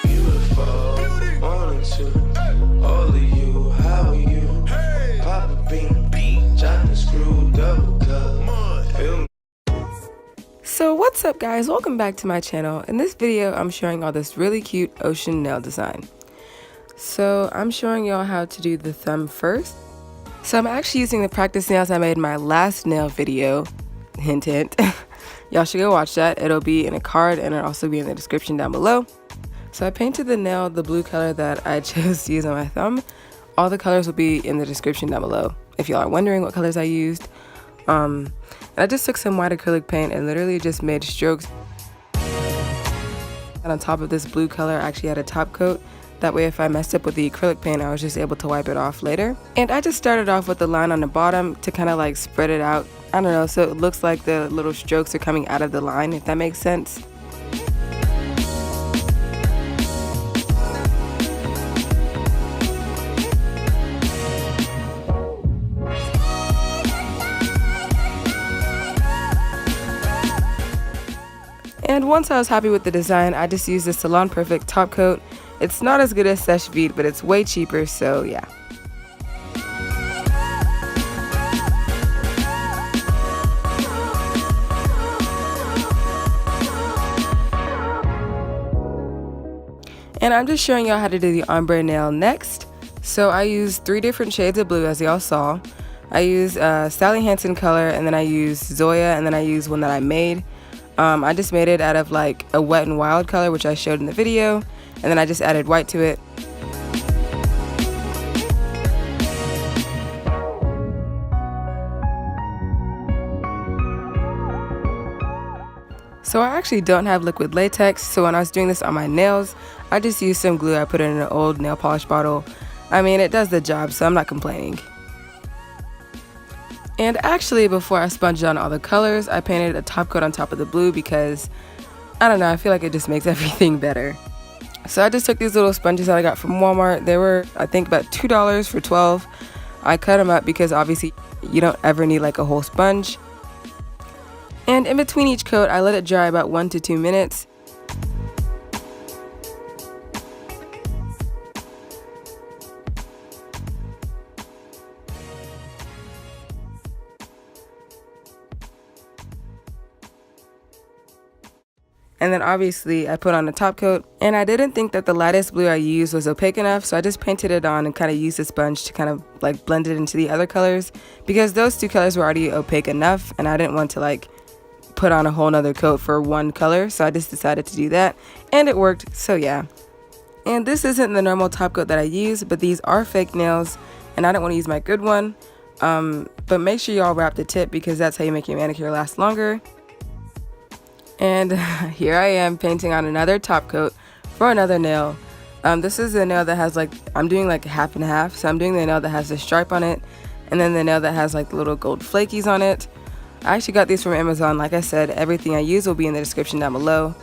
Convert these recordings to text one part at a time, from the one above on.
Beautiful, wanted to. All of you, how are you? Pop a bean, chop and screw, double cup. Feel me? So what's up guys, welcome back to my channel. In this video I'm showing all this really cute ocean nail design. So I'm showing y'all how to do the thumb first. So I'm actually using the practice nails I made in my last nail video. Hint hint. Y'all should go watch that. It'll be in a card and it'll also be in the description down below. So I painted the nail the blue color that I chose to use on my thumb. All the colors will be in the description down below if y'all are wondering what colors I used. And I just took some white acrylic paint and literally just made strokes. And on top of this blue color, I actually had a top coat. That way if I messed up with the acrylic paint, I was just able to wipe it off later. And I just started off with the line on the bottom to kind of like spread it out. I don't know, so it looks like the little strokes are coming out of the line, if that makes sense. And once I was happy with the design, I just used the Salon Perfect top coat. It's not as good as Seche Vide, but it's way cheaper, so yeah. And I'm just showing y'all how to do the ombre nail next. So I used 3 different shades of blue, as y'all saw. I used Sally Hansen color, and then I used Zoya, and then I used one that I made. I just made it out of like a wet and wild color, which I showed in the video, and then I just added white to it. So I actually don't have liquid latex, so when I was doing this on my nails, I just used some glue. I put it in an old nail polish bottle. I mean, it does the job, so I'm not complaining. And actually, before I sponged on all the colors, I painted a top coat on top of the blue because, I don't know, I feel like it just makes everything better. So I just took these little sponges that I got from Walmart. They were, I think, about $2 for 12. I cut them up because obviously you don't ever need like a whole sponge. And in between each coat, I let it dry about 1 to 2 minutes. And then obviously I put on a top coat, and I didn't think that the lightest blue I used was opaque enough, so I just painted it on and kind of used the sponge to kind of like blend it into the other colors, because those 2 colors were already opaque enough and I didn't want to like put on a whole nother coat for one color, so I just decided to do that, and it worked, so yeah. And this isn't the normal top coat that I use, but these are fake nails and I don't want to use my good one. But make sure y'all wrap the tip because that's how you make your manicure last longer. And here I am painting on another top coat for another nail. This is the nail that has like, I'm doing like half and half, so I'm doing the nail that has the stripe on it, and then the nail that has like little gold flakies on it. I actually got these from Amazon. Like I said, everything I use will be in the description down below.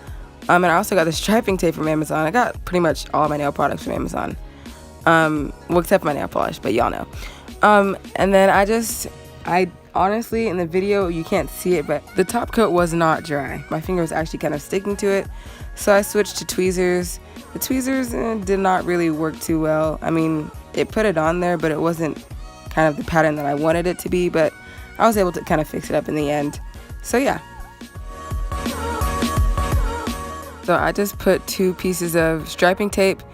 And I also got the striping tape from Amazon. I got pretty much all my nail products from Amazon. Well, except for my nail polish, but y'all know. And then I honestly, in the video, you can't see it, but the top coat was not dry. My finger was actually kind of sticking to it. So I switched to tweezers. The tweezers did not really work too well. I mean, it put it on there, but it wasn't kind of the pattern that I wanted it to be, but I was able to kind of fix it up in the end. So yeah. So I just put 2 pieces of striping tape.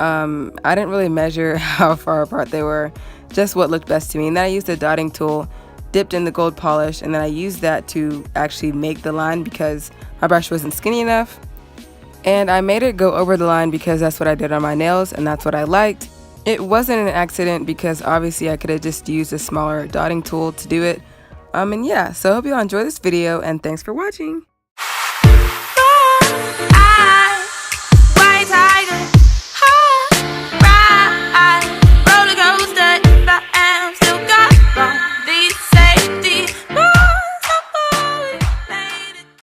I didn't really measure how far apart they were, just what looked best to me. And then I used a dotting tool, dipped in the gold polish, and then I used that to actually make the line because my brush wasn't skinny enough. And I made it go over the line because that's what I did on my nails and that's what I liked. It wasn't an accident because obviously I could have just used a smaller dotting tool to do it. And yeah, so I hope you all enjoy this video and thanks for watching.